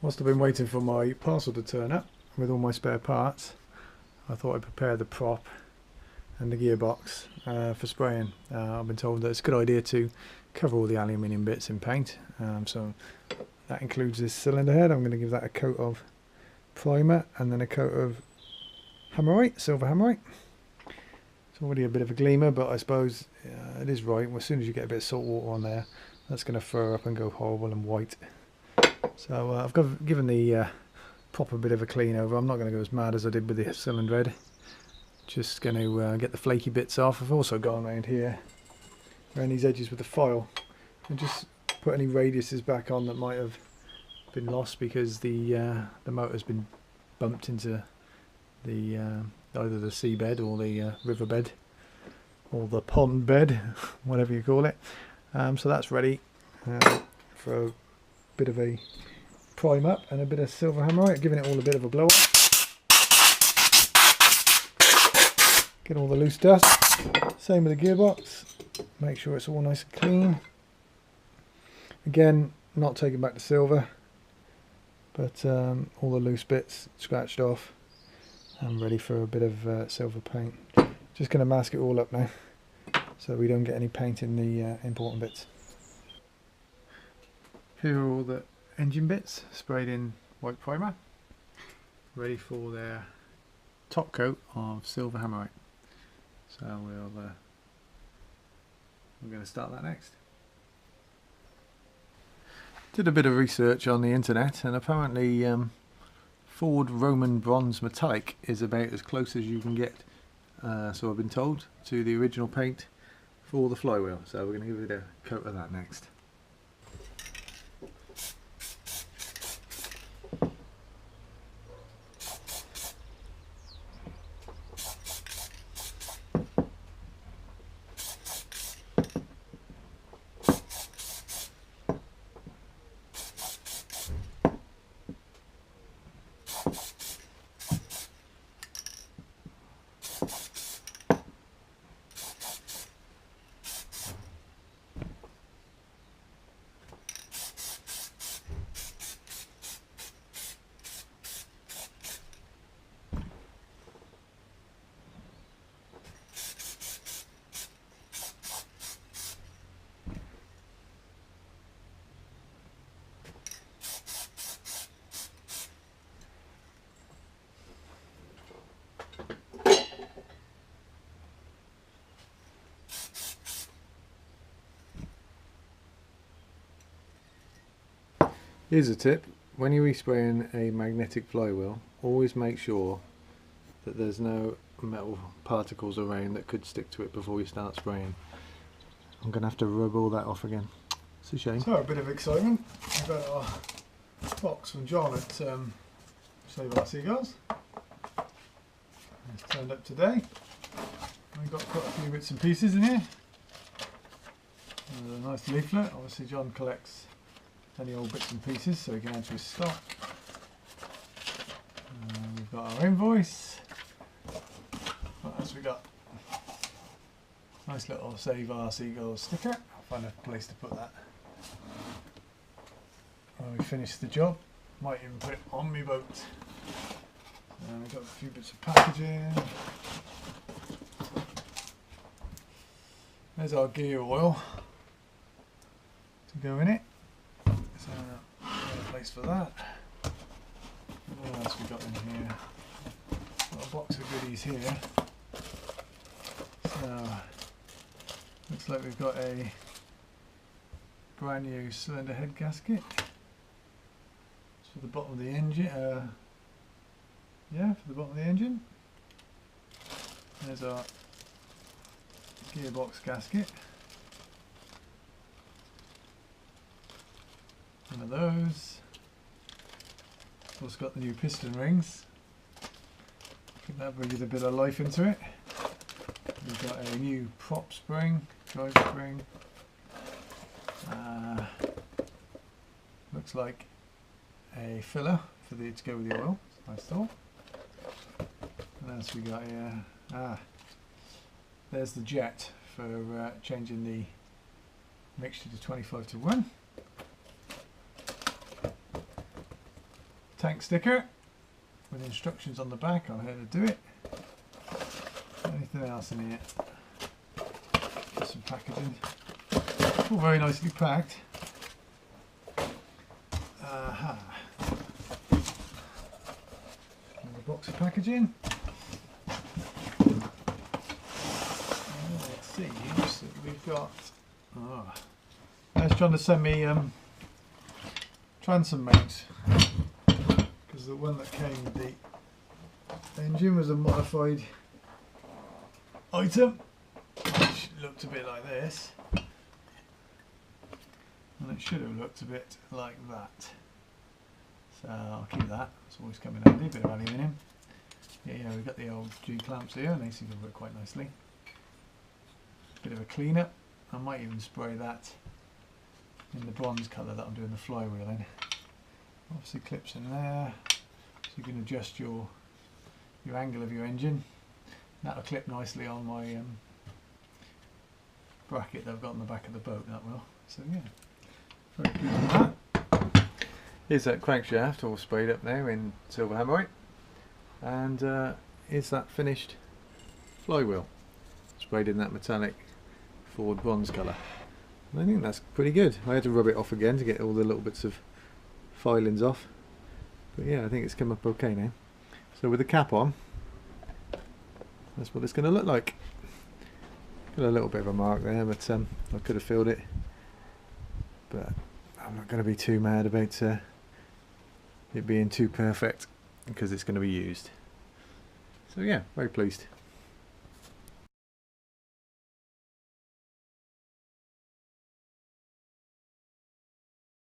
Whilst I've been waiting for my parcel to turn up with all my spare parts, I thought I'd prepare the prop and the gearbox for spraying. I've been told that it's a good idea to cover all the aluminium bits in paint, so that includes this cylinder head. I'm going to give that a coat of primer and then a coat of hammerite, silver hammerite. It's already a bit of a gleamer, but I suppose it is right. As soon as you get a bit of salt water on there, that's going to fur up and go horrible and white. So I've given the prop a bit of a clean over. I'm not going to go as mad as I did with the cylinder head. Just going to get the flaky bits off. I've also gone around here, around these edges with the file, and just put any radiuses back on that might have been lost because the motor's been bumped into the either the seabed or the riverbed or the pond bed, whatever you call it. So that's ready for a bit of a prime up and a bit of silver hammerite, giving it all a bit of a blow up. Get all the loose dust. Same with the gearbox. Make sure it's all nice and clean. Again, not taking back the silver, but all the loose bits scratched off and ready for a bit of silver paint. Just going to mask it all up now so we don't get any paint in the important bits. Here are all the engine bits sprayed in white primer, ready for their top coat of silver hammerite. So we're going to start that next. Did a bit of research on the internet, and apparently Ford Roman bronze metallic is about as close as you can get, so I've been told, to the original paint for the flywheel. So we're going to give it a coat of that next. Here's a tip: when you're respraying a magnetic flywheel, always make sure that there's no metal particles around that could stick to it before you start spraying. I'm going to have to rub all that off again. It's a shame. So a bit of excitement. We've got our box from John at Seagulls. It's turned up today. We've got quite a few bits and pieces in here. There's a nice leaflet. Obviously John collects any old bits and pieces so we can add to his stock. We've got our invoice. What else we got? Nice little Save Our Seagulls sticker. I'll find a place to put that when we finish the job. Might even put it on my boat. We've got a few bits of packaging. There's our gear oil to go in it. So, a place for that. What else we got in here? Got a box of goodies here. So, looks like we've got a brand new cylinder head gasket. It's for the bottom of the engine. Yeah, for the bottom of the engine. There's our gearbox gasket. One of those. Also got the new piston rings. I think that brings a bit of life into it. We've got a new prop spring, drive spring. Looks like a filler for the to go with the oil. Nice thought. What else we got here? There's the jet for changing the mixture to 25 to 1. tank sticker with instructions on the back on how to do it. Anything else in here? Just some packaging. All very nicely packed. Aha. Another box of packaging. Let's see, we've got. Oh, I was trying to send me transom mounts because the one that came with the engine was a modified item which looked a bit like this, and it should have looked a bit like that. So I'll keep that. It's always coming handy. A bit of aluminium. Yeah, we've got the old G clamps here, and they seem to work quite nicely. Bit of a cleaner. I might even spray that in the bronze colour that I'm doing the flywheel in. Obviously clips in there, so you can adjust your angle of your engine. That'll clip nicely on my bracket that I've got on the back of the boat, that will. So yeah, very pleased with that. Here's that crankshaft all sprayed up now in silver hammerite, and here's that finished flywheel sprayed in that metallic Ford bronze colour. I think that's pretty good. I had to rub it off again to get all the little bits of filings off, but yeah, I think it's come up okay now. So with the cap on, that's what it's going to look like. Got a little bit of a mark there, but I could have filled it, but I'm not going to be too mad about it being too perfect because it's going to be used. So yeah, very pleased.